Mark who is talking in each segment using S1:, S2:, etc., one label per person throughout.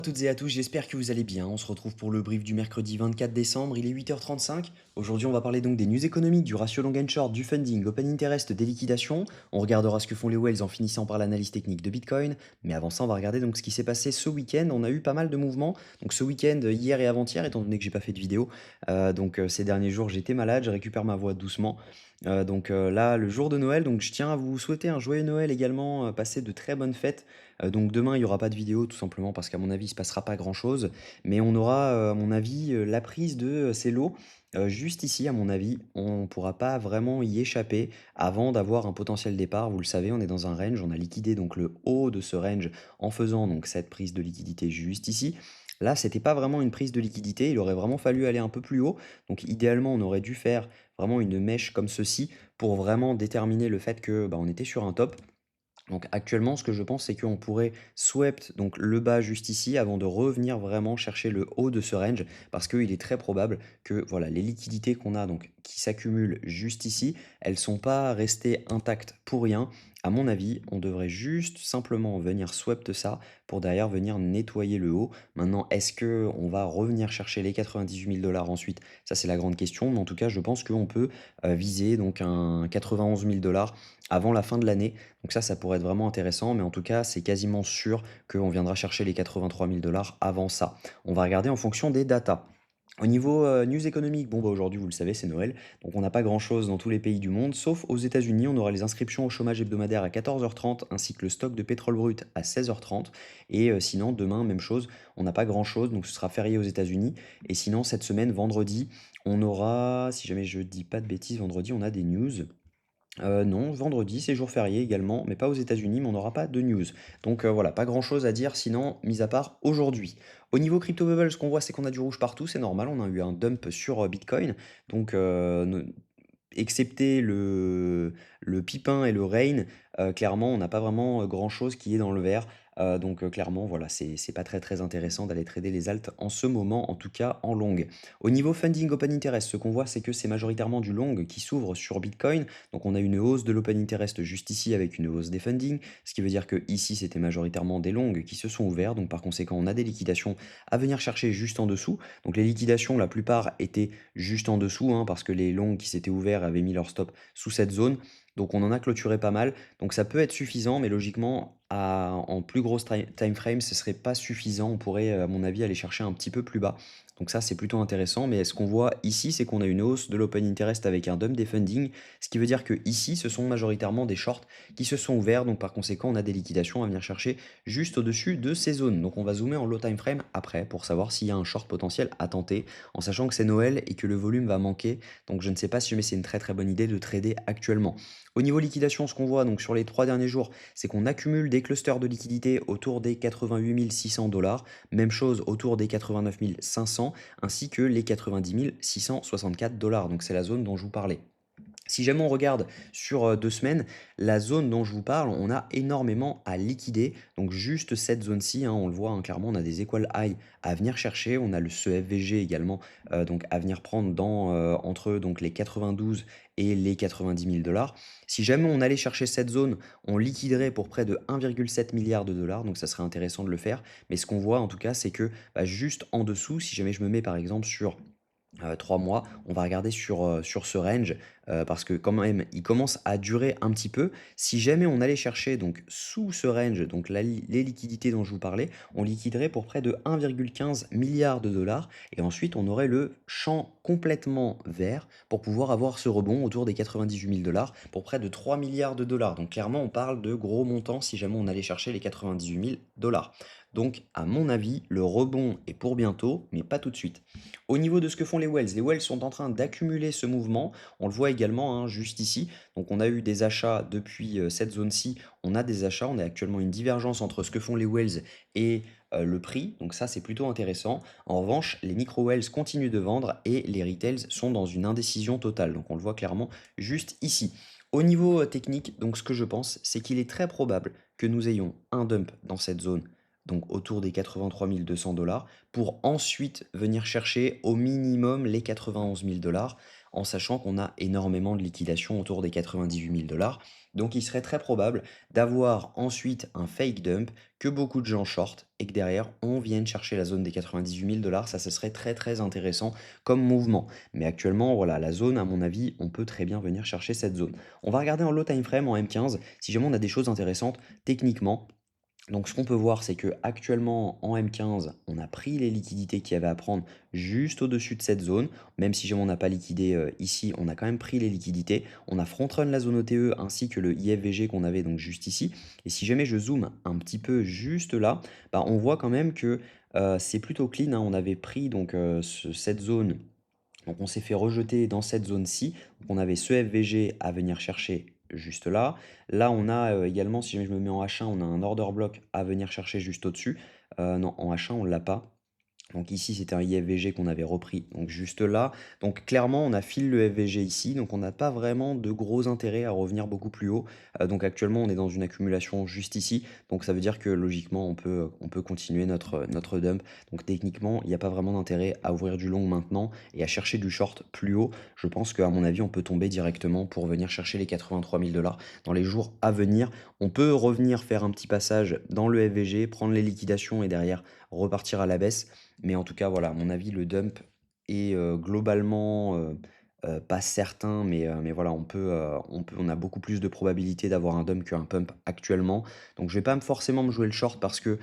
S1: À toutes et à tous, j'espère que vous allez bien. On se retrouve pour le brief du mercredi 24 décembre, il est 8h35. Aujourd'hui, on va parler donc des news économiques, du ratio long and short, du funding, open interest, des liquidations. On regardera ce que font les whales en finissant par l'analyse technique de Bitcoin. Mais avant ça, on va regarder donc ce qui s'est passé ce week-end. On a eu pas mal de mouvements. Donc ce week-end, hier et avant-hier, étant donné que j'ai pas fait de vidéo, ces derniers jours, j'étais malade, je récupère ma voix doucement. Là, le jour de Noël, donc je tiens à vous souhaiter un joyeux Noël également, passez de très bonnes fêtes. Donc demain, il n'y aura pas de vidéo, tout simplement parce qu'à mon avis, il ne se passera pas grand-chose. Mais on aura, à mon avis, la prise de ces lots. Juste ici, à mon avis, on ne pourra pas vraiment y échapper avant d'avoir un potentiel départ. Vous le savez, on est dans un range. On a liquidé donc le haut de ce range en faisant donc cette prise de liquidité juste ici. Là, c'était pas vraiment une prise de liquidité. Il aurait vraiment fallu aller un peu plus haut. Donc idéalement, on aurait dû faire vraiment une mèche comme ceci pour vraiment déterminer le fait que on était sur un top. Donc actuellement, ce que je pense, c'est qu'on pourrait swept donc le bas juste ici avant de revenir vraiment chercher le haut de ce range parce qu'il est très probable que voilà, les liquidités qu'on a donc qui s'accumulent juste ici, elles sont pas restées intactes pour rien. À mon avis, on devrait juste simplement venir swept ça pour derrière venir nettoyer le haut. Maintenant, est-ce que on va revenir chercher les 98 000 dollars ensuite? Ça, c'est la grande question. Mais en tout cas, je pense qu'on peut viser donc un 91 000 dollars avant la fin de l'année. Donc ça pourrait être vraiment intéressant, mais en tout cas, c'est quasiment sûr qu'on viendra chercher les 83 000 dollars avant ça. On va regarder en fonction des datas. Au niveau news économique, aujourd'hui, vous le savez, c'est Noël, donc on n'a pas grand-chose dans tous les pays du monde, sauf aux États-Unis, on aura les inscriptions au chômage hebdomadaire à 14h30, ainsi que le stock de pétrole brut à 16h30. Et sinon, demain, même chose, on n'a pas grand-chose, donc ce sera férié aux États-Unis. Et sinon, cette semaine, vendredi, on aura, si jamais je dis pas de bêtises, vendredi, on a des news. Non, vendredi, c'est jour férié également, mais pas aux États-Unis, mais on n'aura pas de news. Voilà, pas grand-chose à dire sinon, mis à part aujourd'hui. Au niveau crypto bubble, ce qu'on voit, c'est qu'on a du rouge partout, c'est normal, on a eu un dump sur Bitcoin. Donc, excepté le Pipin et le Rain, clairement, on n'a pas vraiment grand-chose qui est dans le vert. Clairement, voilà, c'est pas très très intéressant d'aller trader les alts en ce moment, en tout cas en long. Au niveau funding open interest, ce qu'on voit, c'est que c'est majoritairement du long qui s'ouvre sur Bitcoin. Donc on a une hausse de l'open interest juste ici avec une hausse des funding, ce qui veut dire que ici c'était majoritairement des longs qui se sont ouverts. Donc par conséquent, on a des liquidations à venir chercher juste en dessous. Donc les liquidations, la plupart étaient juste en dessous, hein, parce que les longs qui s'étaient ouverts avaient mis leur stop sous cette zone. Donc on en a clôturé pas mal. Donc ça peut être suffisant, mais logiquement, en plus grosse time frame, ce serait pas suffisant. On pourrait, à mon avis, aller chercher un petit peu plus bas. Donc ça, c'est plutôt intéressant. Mais ce qu'on voit ici, c'est qu'on a une hausse de l'open interest avec un dump des funding, ce qui veut dire que ici, ce sont majoritairement des shorts qui se sont ouverts. Donc par conséquent, on a des liquidations à venir chercher juste au-dessus de ces zones. Donc on va zoomer en low time frame après pour savoir s'il y a un short potentiel à tenter, en sachant que c'est Noël et que le volume va manquer. Donc je ne sais pas si jamais c'est une très très bonne idée de trader actuellement. Au niveau liquidation, ce qu'on voit donc sur les 3 derniers jours, c'est qu'on accumule des clusters de liquidité autour des 88 600 dollars, même chose autour des 89 500, ainsi que les 90 664 dollars. Donc c'est la zone dont je vous parlais. Si jamais on regarde sur 2 semaines, la zone dont je vous parle, on a énormément à liquider. Donc juste cette zone-ci, hein, on le voit, hein, clairement, on a des equal high à venir chercher. On a ce FVG également donc à venir prendre entre donc, les 92 et les 90 000 dollars. Si jamais on allait chercher cette zone, on liquiderait pour près de 1,7 milliard de dollars. Donc ça serait intéressant de le faire. Mais ce qu'on voit en tout cas, c'est que juste en dessous, si jamais je me mets par exemple sur 3 mois. On va regarder sur ce range, parce que quand même, il commence à durer un petit peu. Si jamais on allait chercher donc sous ce range, donc les liquidités dont je vous parlais, on liquiderait pour près de 1,15 milliard de dollars et ensuite on aurait le champ complètement vert pour pouvoir avoir ce rebond autour des 98 000 dollars pour près de 3 milliards de dollars. Donc clairement, on parle de gros montants si jamais on allait chercher les 98 000 dollars. Donc à mon avis, le rebond est pour bientôt, mais pas tout de suite. Au niveau de ce que font les whales sont en train d'accumuler ce mouvement. On le voit également hein, juste ici. Donc on a eu des achats depuis cette zone-ci. On a des achats. On a actuellement une divergence entre ce que font les whales et le prix. Donc ça, c'est plutôt intéressant. En revanche, les micro-whales continuent de vendre et les retails sont dans une indécision totale. Donc on le voit clairement juste ici. Au niveau technique, donc ce que je pense, c'est qu'il est très probable que nous ayons un dump dans cette zone, donc autour des 83 200 dollars, pour ensuite venir chercher au minimum les 91 000 dollars. en sachant qu'on a énormément de liquidations autour des 98 000 dollars. Donc il serait très probable d'avoir ensuite un fake dump, que beaucoup de gens shortent et que derrière on vienne chercher la zone des 98 000 dollars. Ça, ce serait très très intéressant comme mouvement. Mais actuellement, voilà, la zone, à mon avis, on peut très bien venir chercher cette zone. On va regarder en low time frame, en M15, si jamais on a des choses intéressantes techniquement. Donc ce qu'on peut voir, c'est que actuellement en M15, on a pris les liquidités qu'il y avait à prendre juste au-dessus de cette zone. Même si jamais on n'a pas liquidé ici, on a quand même pris les liquidités. On a front-run la zone OTE ainsi que le IFVG qu'on avait donc juste ici. Et si jamais je zoome un petit peu juste là, bah, on voit quand même que c'est plutôt clean, hein. On avait pris donc cette zone, donc on s'est fait rejeter dans cette zone-ci. Donc on avait ce FVG à venir chercher juste là. Là, on a également, si jamais je me mets en H1, on a un order block à venir chercher juste au-dessus. Non, en H1, on ne l'a pas. Donc ici, c'était un IFVG qu'on avait repris, donc juste là. Donc clairement, on a fil le FVG ici, donc on n'a pas vraiment de gros intérêt à revenir beaucoup plus haut. Donc actuellement, on est dans une accumulation juste ici, donc ça veut dire que logiquement, on peut continuer notre dump. Donc techniquement, il n'y a pas vraiment d'intérêt à ouvrir du long maintenant et à chercher du short plus haut. Je pense qu'à mon avis, on peut tomber directement pour venir chercher les 83 000 dollars dans les jours à venir. On peut revenir faire un petit passage dans le FVG, prendre les liquidations et derrière repartir à la baisse. Mais en tout cas, voilà, à mon avis, le dump est globalement pas certain, mais voilà, on a beaucoup plus de probabilité d'avoir un dump qu'un pump actuellement. Donc je vais pas forcément me jouer le short parce que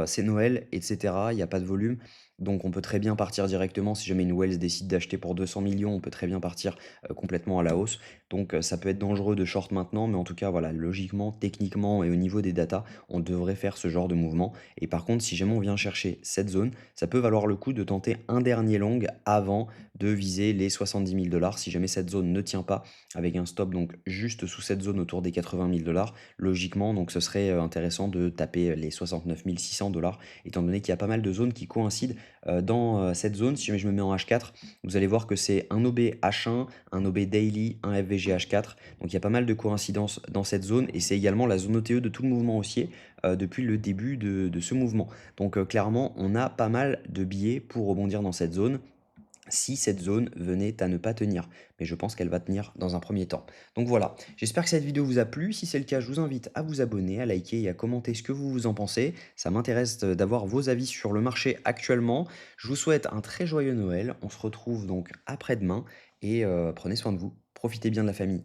S1: c'est Noël, etc. Il n'y a pas de volume. Donc on peut très bien partir directement. Si jamais une Wells décide d'acheter pour 200 millions, on peut très bien partir complètement à la hausse. Donc ça peut être dangereux de short maintenant, mais en tout cas, voilà, logiquement, techniquement et au niveau des datas, on devrait faire ce genre de mouvement. Et par contre, si jamais on vient chercher cette zone, ça peut valoir le coup de tenter un dernier long avant de viser les 70 000 dollars. Si jamais cette zone ne tient pas, avec un stop donc juste sous cette zone autour des 80 000 dollars, logiquement, donc ce serait intéressant de taper les 69 600 dollars, étant donné qu'il y a pas mal de zones qui coïncident dans cette zone. Si jamais je me mets en H4, vous allez voir que c'est un OB H1, un OB Daily, un FVG H4. Donc il y a pas mal de coïncidences dans cette zone et c'est également la zone OTE de tout le mouvement haussier depuis le début de ce mouvement. Donc clairement, on a pas mal de billets pour rebondir dans cette zone si cette zone venait à ne pas tenir. Mais je pense qu'elle va tenir dans un premier temps. Donc voilà, j'espère que cette vidéo vous a plu. Si c'est le cas, je vous invite à vous abonner, à liker et à commenter ce que vous en pensez. Ça m'intéresse d'avoir vos avis sur le marché actuellement. Je vous souhaite un très joyeux Noël. On se retrouve donc après-demain et prenez soin de vous. Profitez bien de la famille.